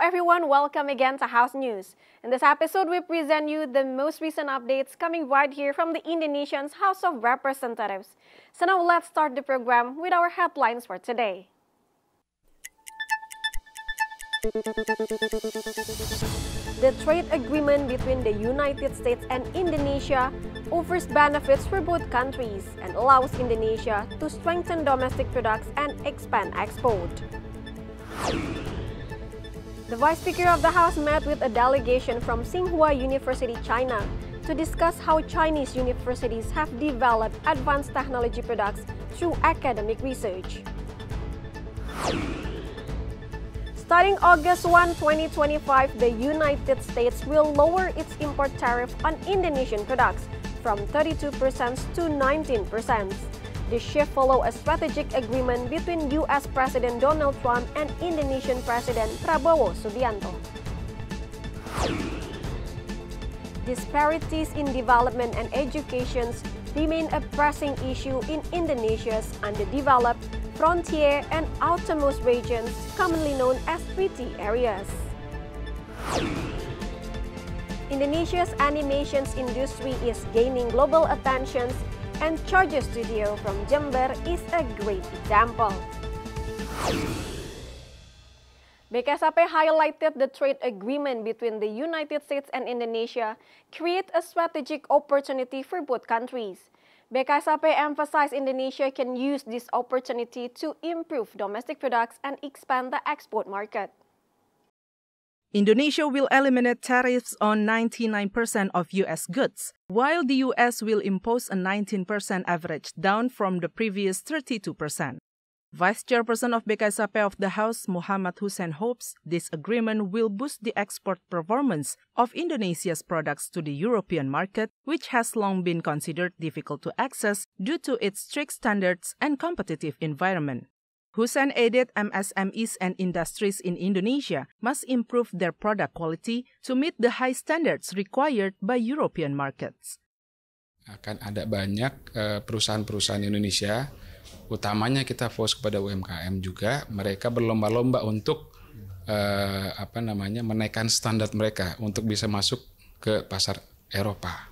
everyone, welcome again to House News. In this episode, we present you the most recent updates coming right here from the Indonesian's House of Representatives. So now let's start the program with our headlines for today. The trade agreement between the United States and Indonesia offers benefits for both countries and allows Indonesia to strengthen domestic products and expand export. The Vice Speaker of the House met with a delegation from Tsinghua University, China, to discuss how Chinese universities have developed advanced technology products through academic research. Starting August 1, 2025, the United States will lower its import tariff on Indonesian products from 32% to 19%. The shift follows a strategic agreement between U.S. President Donald Trump and Indonesian President Prabowo Subianto. Disparities in development and education remain a pressing issue in Indonesia's underdeveloped frontier and outermost regions, commonly known as treaty areas. Indonesia's animations industry is gaining global attention, and Charger Studio from Jember is a great example. BKSAP highlighted the trade agreement between the United States and Indonesia create a strategic opportunity for both countries. BKSAP emphasized Indonesia can use this opportunity to improve domestic products and expand the export market. Indonesia will eliminate tariffs on 99% of U.S. goods, while the U.S. will impose a 19% average down from the previous 32%. Vice Chairperson of BKSAP of the House, Muhammad Hussein, hopes this agreement will boost the export performance of Indonesia's products to the European market, which has long been considered difficult to access due to its strict standards and competitive environment. Hussein added MSMEs and industries in Indonesia must improve their product quality to meet the high standards required by European markets. Akan ada banyak perusahaan-perusahaan Indonesia, utamanya kita fokus kepada UMKM juga. Mereka berlomba-lomba untuk menaikkan standar mereka untuk bisa masuk ke pasar Eropa.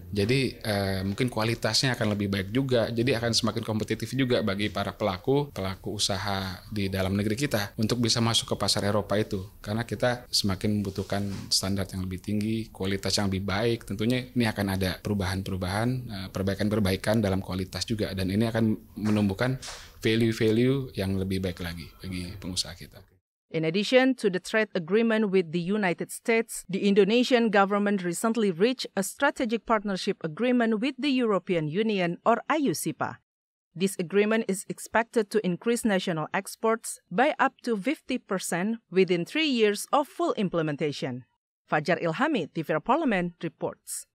Jadi mungkin kualitasnya akan lebih baik juga, jadi akan semakin kompetitif juga bagi para pelaku usaha di dalam negeri kita untuk bisa masuk ke pasar Eropa itu. Karena kita semakin membutuhkan standar yang lebih tinggi, kualitas yang lebih baik, tentunya ini akan ada perubahan-perubahan, perbaikan-perbaikan dalam kualitas juga. Dan ini akan menumbuhkan value-value yang lebih baik lagi bagi pengusaha kita. In addition to the trade agreement with the United States, the Indonesian government recently reached a strategic partnership agreement with the European Union or IUCIPA. This agreement is expected to increase national exports by up to 50% within 3 years of full implementation. Fajar Ilhami, tvrparlemen, reports.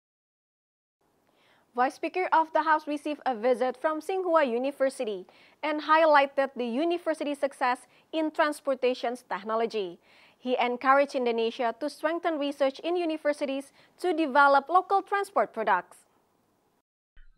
Vice Speaker of the House received a visit from Tsinghua University and highlighted the university's success in transportation technology. He encouraged Indonesia to strengthen research in universities to develop local transport products.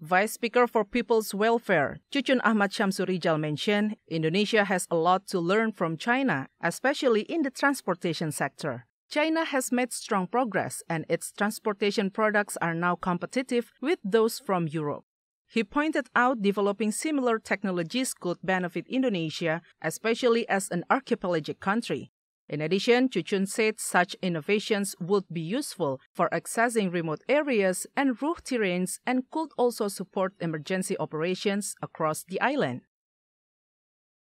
Vice Speaker for People's Welfare, Cucun Ahmad Syamsurijal mentioned Indonesia has a lot to learn from China, especially in the transportation sector. China has made strong progress and its transportation products are now competitive with those from Europe. He pointed out developing similar technologies could benefit Indonesia, especially as an archipelagic country. In addition, Cucun said such innovations would be useful for accessing remote areas and rough terrains and could also support emergency operations across the island.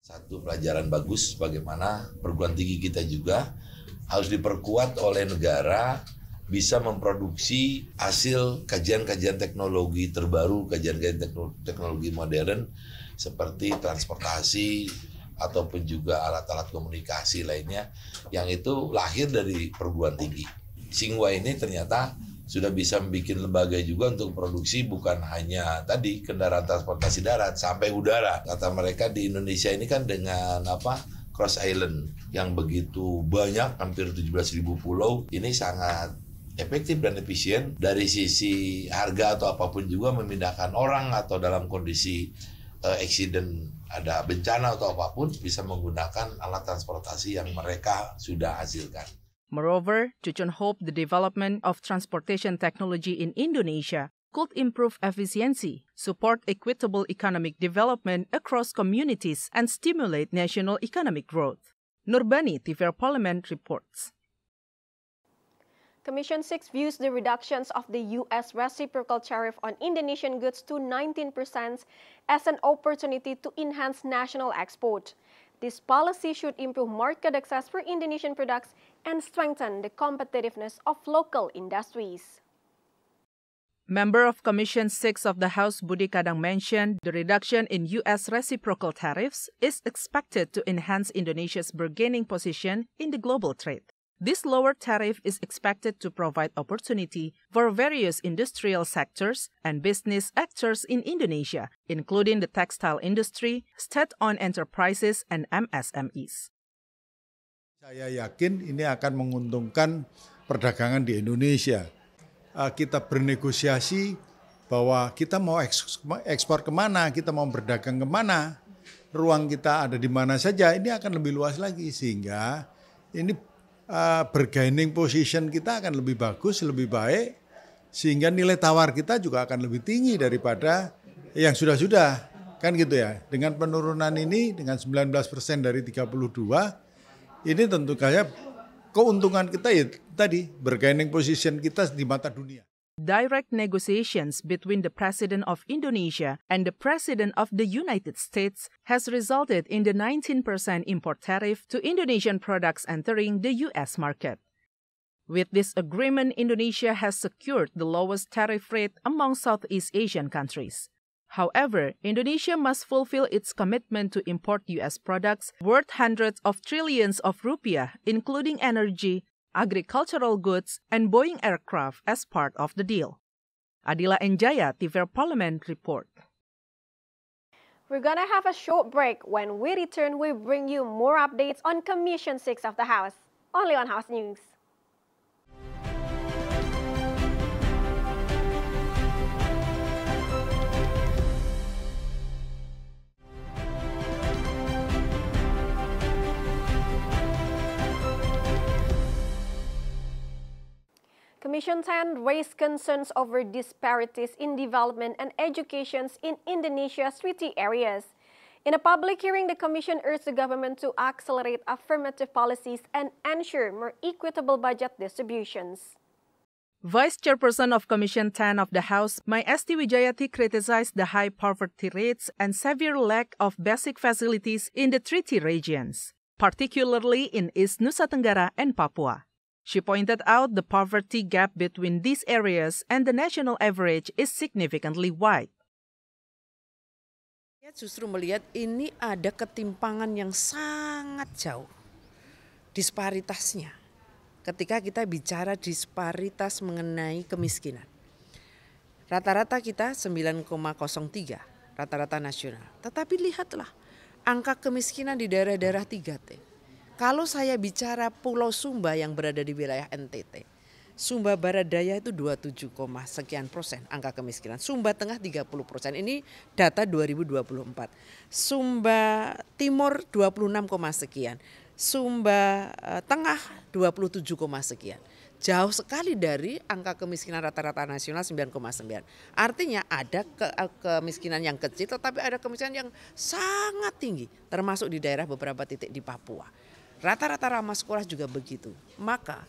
Satu pelajaran bagus bagaimana perguruan tinggi kita juga harus diperkuat oleh negara bisa memproduksi hasil kajian-kajian teknologi terbaru, kajian-kajian teknologi modern seperti transportasi ataupun juga alat-alat komunikasi lainnya yang itu lahir dari perguruan tinggi. Tsinghua ini ternyata sudah bisa membuat lembaga juga untuk produksi bukan hanya tadi kendaraan transportasi darat sampai udara. Kata mereka di Indonesia ini kan dengan cross island yang begitu banyak, hampir 17.000 pulau, ini sangat efektif dan efisien dari sisi harga atau apapun juga memindahkan orang atau dalam kondisi accident, ada bencana atau apapun, bisa menggunakan alat transportasi yang mereka sudah hasilkan. Moreover, Cucun hoped the development of transportation technology in Indonesia could improve efficiency, support equitable economic development across communities, and stimulate national economic growth. Nurbani, tvrparlemen reports. Commission 6 views the reductions of the U.S. reciprocal tariff on Indonesian goods to 19% as an opportunity to enhance national export. This policy should improve market access for Indonesian products and strengthen the competitiveness of local industries. Member of Commission 6 of the House Budi Kadang mentioned the reduction in U.S. reciprocal tariffs is expected to enhance Indonesia's bargaining position in the global trade. This lower tariff is expected to provide opportunity for various industrial sectors and business actors in Indonesia, including the textile industry, state-owned enterprises, and MSMEs. Saya yakin ini akan menguntungkan perdagangan di Indonesia. Kita bernegosiasi bahwa kita mau ekspor kemana, kita mau berdagang kemana, ruang kita ada di mana saja, ini akan lebih luas lagi sehingga ini bargaining position kita akan lebih bagus, lebih baik, sehingga nilai tawar kita juga akan lebih tinggi daripada yang sudah-sudah, kan gitu ya. Dengan penurunan ini, dengan 19% dari 32, ini tentu saja keuntungan kita ya tadi, bargaining position kita di mata dunia. Direct negotiations between the President of Indonesia and the President of the United States has resulted in the 19% import tariff to Indonesian products entering the U.S. market. With this agreement, Indonesia has secured the lowest tariff rate among Southeast Asian countries. However, Indonesia must fulfill its commitment to import U.S. products worth hundreds of trillions of rupiah, including energy, agricultural goods, and Boeing aircraft as part of the deal. Adila Enjaya, tvrparlemen report. We're gonna have a short break. When we return, we bring you more updates on Commission 6 of the House, only on House News. Commission 10 raised concerns over disparities in development and education in Indonesia's treaty areas. In a public hearing, the Commission urged the government to accelerate affirmative policies and ensure more equitable budget distributions. Vice Chairperson of Commission 10 of the House, Mai Esti Wijayati, criticized the high poverty rates and severe lack of basic facilities in the treaty regions, particularly in East Nusa Tenggara and Papua. She pointed out the poverty gap between these areas and the national average is significantly wide. Justru melihat ini ada ketimpangan yang sangat jauh, disparitasnya. Ketika kita bicara disparitas mengenai kemiskinan. Rata-rata kita 9,03, rata-rata nasional. Tetapi lihatlah, angka kemiskinan di daerah-daerah 3T. Kalau saya bicara Pulau Sumba yang berada di wilayah NTT, Sumba Barat Daya itu 27, sekian persen angka kemiskinan. Sumba Tengah 30%, ini data 2024. Sumba Timur 26, sekian. Sumba Tengah 27, sekian. Jauh sekali dari angka kemiskinan rata-rata nasional 9,9. Artinya ada kemiskinan yang kecil tetapi ada kemiskinan yang sangat tinggi. Termasuk di daerah beberapa titik di Papua. Rata-rata ramah sekolah juga begitu. Maka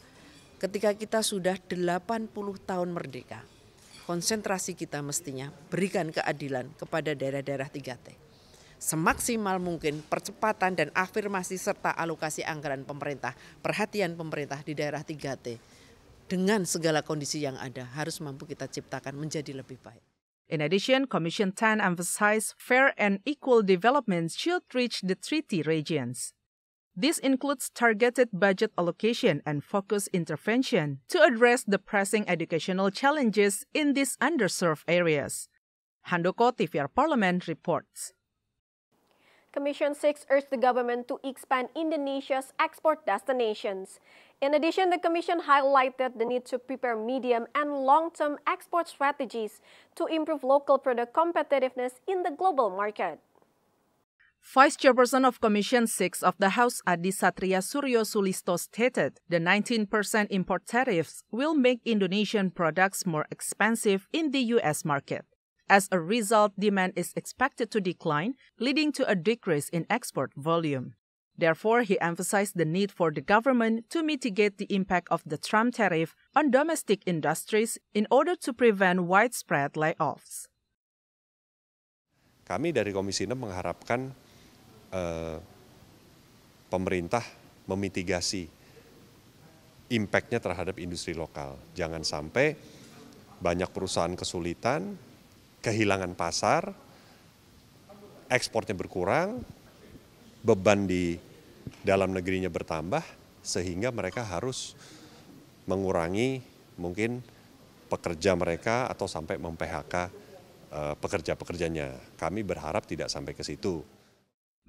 ketika kita sudah 80 tahun merdeka, konsentrasi kita mestinya berikan keadilan kepada daerah-daerah 3T. Semaksimal mungkin percepatan dan afirmasi serta alokasi anggaran pemerintah, perhatian pemerintah di daerah 3T dengan segala kondisi yang ada harus mampu kita ciptakan menjadi lebih baik. In addition, Commission 10 emphasized fair and equal development should reach the treaty regions. This includes targeted budget allocation and focused intervention to address the pressing educational challenges in these underserved areas. Handoko, tvrparlemen reports. Commission 6 urged the government to expand Indonesia's export destinations. In addition, the Commission highlighted the need to prepare medium and long-term export strategies to improve local product competitiveness in the global market. Vice Chairperson of Commission 6 of the House Adi Satria Suryo Sulisto stated the 19% import tariffs will make Indonesian products more expensive in the U.S. market. As a result, demand is expected to decline, leading to a decrease in export volume. Therefore, he emphasized the need for the government to mitigate the impact of the Trump tariff on domestic industries in order to prevent widespread layoffs. Kami dari Komisi 6 mengharapkan pemerintah memitigasi impact-nya terhadap industri lokal. Jangan sampai banyak perusahaan kesulitan, kehilangan pasar, ekspornya berkurang, beban di dalam negerinya bertambah, sehingga mereka harus mengurangi mungkin pekerja mereka atau sampai mem-PHK pekerja-pekerjanya. Kami berharap tidak sampai ke situ.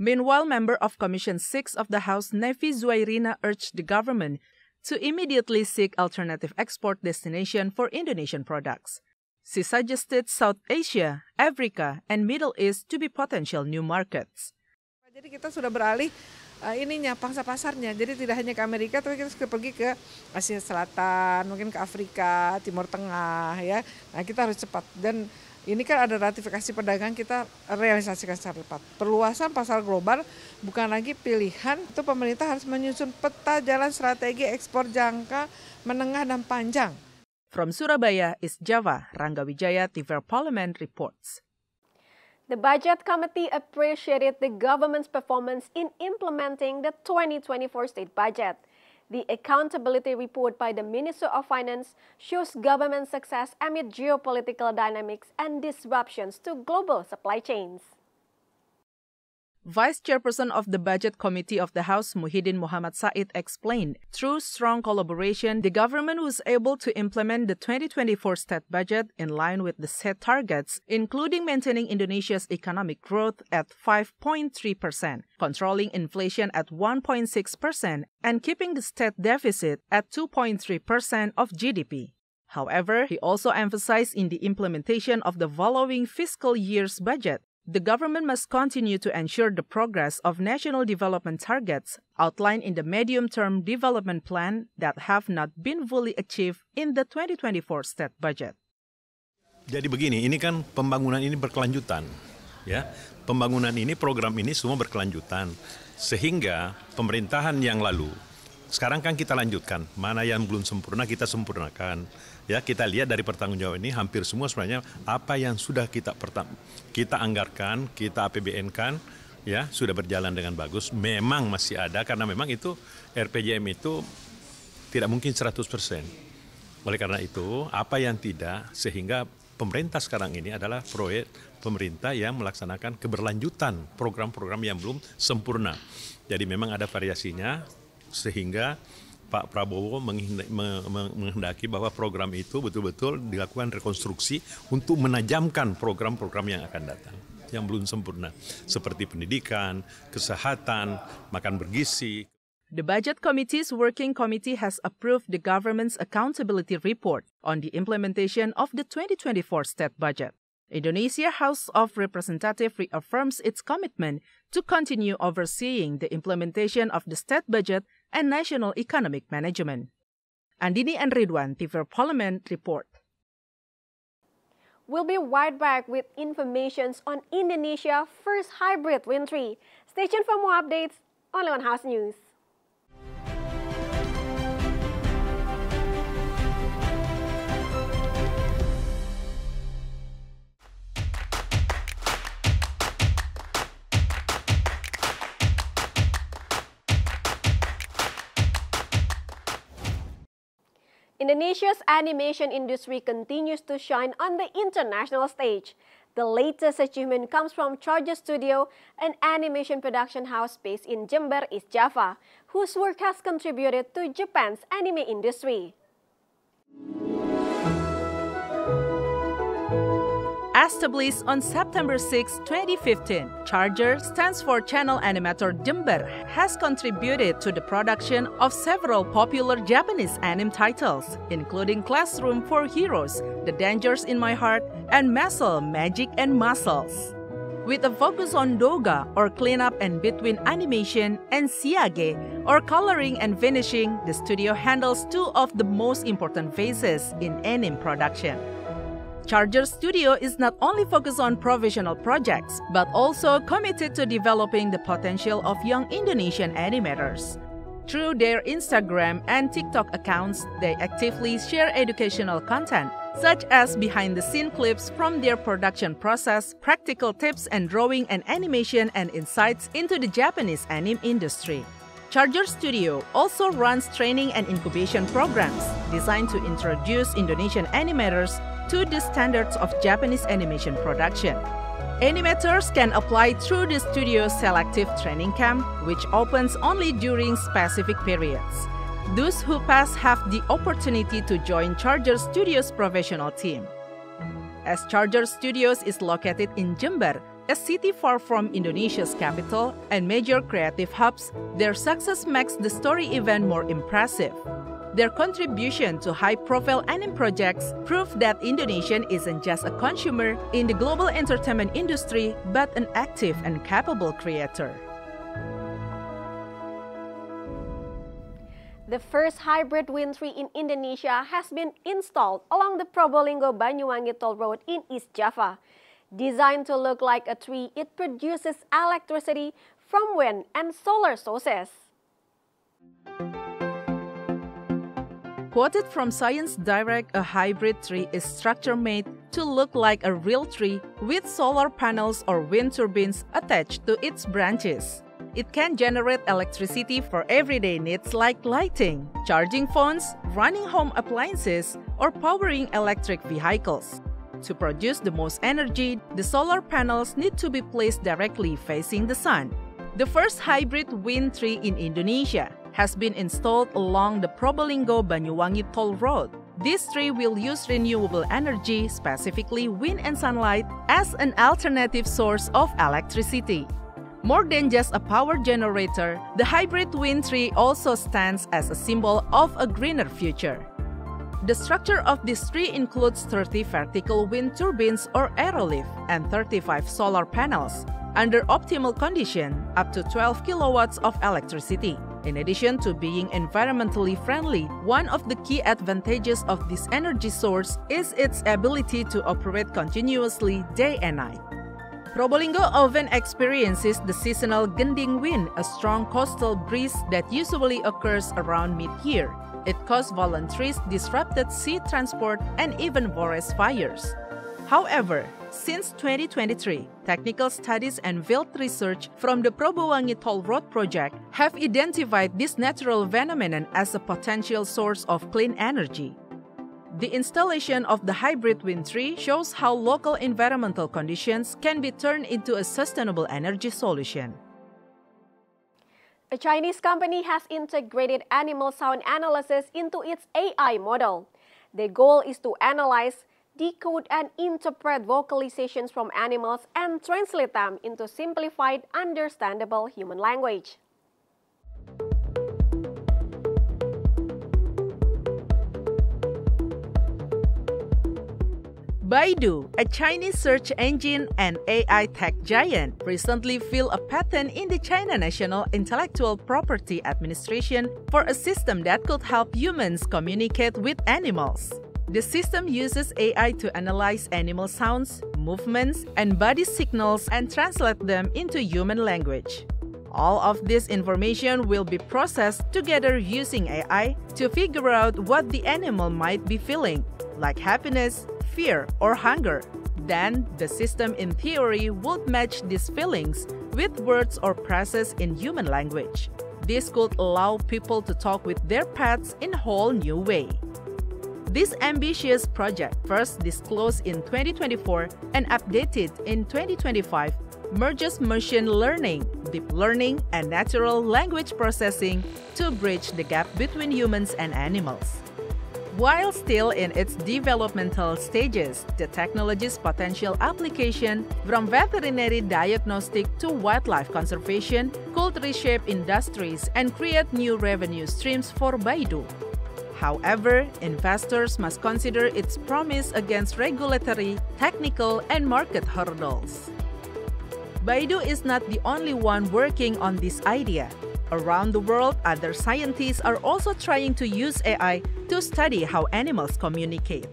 Meanwhile, member of Commission 6 of the House, Nevi Zuairina, urged the government to immediately seek alternative export destination for Indonesian products. She suggested South Asia, Africa, and Middle East to be potential new markets. Jadi kita sudah beralih pangsa pasarnya. Jadi tidak hanya ke Amerika, tapi kita sudah pergi ke Asia Selatan, mungkin ke Afrika, Timur Tengah, ya. Nah, kita harus cepat. Dan ini kan ada ratifikasi perdagangan, kita realisasikan secara cepat. Perluasan pasar global bukan lagi pilihan, itu pemerintah harus menyusun peta jalan strategi ekspor jangka menengah dan panjang. From Surabaya, East Java, Rangga Wijaya, tvrparlemen reports. The Budget Committee appreciated the government's performance in implementing the 2024 state budget. The accountability report by the Minister of Finance shows government success amid geopolitical dynamics and disruptions to global supply chains. Vice Chairperson of the Budget Committee of the House, Muhyiddin Muhammad Said, explained, through strong collaboration, the government was able to implement the 2024 state budget in line with the set targets, including maintaining Indonesia's economic growth at 5.3%, controlling inflation at 1.6%, and keeping the state deficit at 2.3% of GDP. However, he also emphasized in the implementation of the following fiscal year's budget, the government must continue to ensure the progress of national development targets outlined in the medium-term development plan that have not been fully achieved in the 2024 state budget. Jadi begini, ini kan pembangunan ini berkelanjutan, ya. Pembangunan ini, program ini semua berkelanjutan, sehingga pemerintahan yang lalu sekarang kan kita lanjutkan, mana yang belum sempurna kita sempurnakan. Ya, kita lihat dari pertanggungjawaban ini hampir semua sebenarnya apa yang sudah kita anggarkan, kita APBN-kan, ya sudah berjalan dengan bagus. Memang masih ada karena memang itu RPJM itu tidak mungkin 100%. Oleh karena itu, apa yang tidak, sehingga pemerintah sekarang ini adalah proyek pemerintah yang melaksanakan keberlanjutan program-program yang belum sempurna. Jadi memang ada variasinya, sehingga Pak Prabowo menghendaki bahwa program itu betul-betul dilakukan rekonstruksi untuk menajamkan program-program yang akan datang, yang belum sempurna, seperti pendidikan, kesehatan, makan bergizi. The Budget Committee's Working Committee has approved the government's accountability report on the implementation of the 2024 state budget. Indonesia House of Representatives reaffirms its commitment to continue overseeing the implementation of the state budget and national economic management. Andini and Ridwan, tvrparlemen report. We'll be right back with information on Indonesia's first hybrid wind tree. Stay tuned for more updates only on House News. Indonesia's animation industry continues to shine on the international stage. The latest achievement comes from Charger Studio, an animation production house based in Jember, East Java, whose work has contributed to Japan's anime industry. Established on September 6, 2015, Charger stands for Channel Animator Jember, has contributed to the production of several popular Japanese anime titles, including Classroom for Heroes, The Dangers in My Heart, and Muscle, Magic and Muscles. With a focus on doga, or cleanup and between animation, and siage, or coloring and finishing, the studio handles two of the most important phases in anime production. Charger Studio is not only focused on professional projects, but also committed to developing the potential of young Indonesian animators. Through their Instagram and TikTok accounts, they actively share educational content, such as behind-the-scene clips from their production process, practical tips and drawing and animation, and insights into the Japanese anime industry. Charger Studio also runs training and incubation programs designed to introduce Indonesian animators to the standards of Japanese animation production. Animators can apply through the studio's selective training camp, which opens only during specific periods. Those who pass have the opportunity to join Charger Studios' professional team. As Charger Studios is located in Jember, a city far from Indonesia's capital and major creative hubs, their success makes the story even more impressive. Their contribution to high-profile anime projects prove that Indonesian isn't just a consumer in the global entertainment industry, but an active and capable creator. The first hybrid wind tree in Indonesia has been installed along the Probolinggo-Banyuwangi toll road in East Java. Designed to look like a tree, it produces electricity from wind and solar sources. Quoted from Science Direct, a hybrid tree is structure made to look like a real tree with solar panels or wind turbines attached to its branches. It can generate electricity for everyday needs like lighting, charging phones, running home appliances, or powering electric vehicles. To produce the most energy, the solar panels need to be placed directly facing the sun. The first hybrid wind tree in Indonesia has been installed along the Probolinggo-Banyuwangi toll road. This tree will use renewable energy, specifically wind and sunlight, as an alternative source of electricity. More than just a power generator, the hybrid wind tree also stands as a symbol of a greener future. The structure of this tree includes 30 vertical wind turbines or aerolift and 35 solar panels. Under optimal condition, up to 12 kilowatts of electricity. In addition to being environmentally friendly, one of the key advantages of this energy source is its ability to operate continuously day and night. Probolinggo often experiences the seasonal gending wind, a strong coastal breeze that usually occurs around mid-year. It caused violent trees, disrupted sea transport, and even forest fires. However, since 2023, technical studies and field research from the Probolinggo Toll Road project have identified this natural phenomenon as a potential source of clean energy. The installation of the hybrid wind tree shows how local environmental conditions can be turned into a sustainable energy solution. A Chinese company has integrated animal sound analysis into its AI model. The goal is to analyze, decode and interpret vocalizations from animals and translate them into simplified, understandable human language. Baidu, a Chinese search engine and AI tech giant, recently filed a patent in the China National Intellectual Property Administration for a system that could help humans communicate with animals. The system uses AI to analyze animal sounds, movements, and body signals and translate them into human language. All of this information will be processed together using AI to figure out what the animal might be feeling, like happiness, fear, or hunger. Then, the system in theory would match these feelings with words or phrases in human language. This could allow people to talk with their pets in a whole new way. This ambitious project, first disclosed in 2024 and updated in 2025, merges machine learning, deep learning, and natural language processing to bridge the gap between humans and animals. While still in its developmental stages, the technology's potential application, from veterinary diagnostic to wildlife conservation, could reshape industries and create new revenue streams for Baidu. However, investors must consider its promise against regulatory, technical, and market hurdles. Baidu is not the only one working on this idea. Around the world, other scientists are also trying to use AI to study how animals communicate.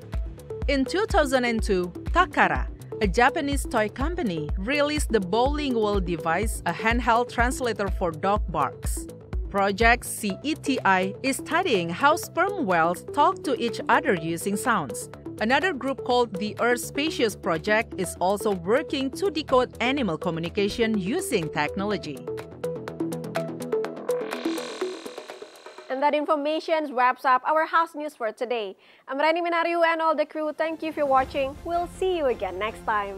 In 2002, Takara, a Japanese toy company, released the Bowlingual device, a handheld translator for dog barks. Project CETI is studying how sperm whales talk to each other using sounds. Another group called the Earth Species Project is also working to decode animal communication using technology. And that information wraps up our house news for today. I'm Rani Minaryu and all the crew. Thank you for watching. We'll see you again next time.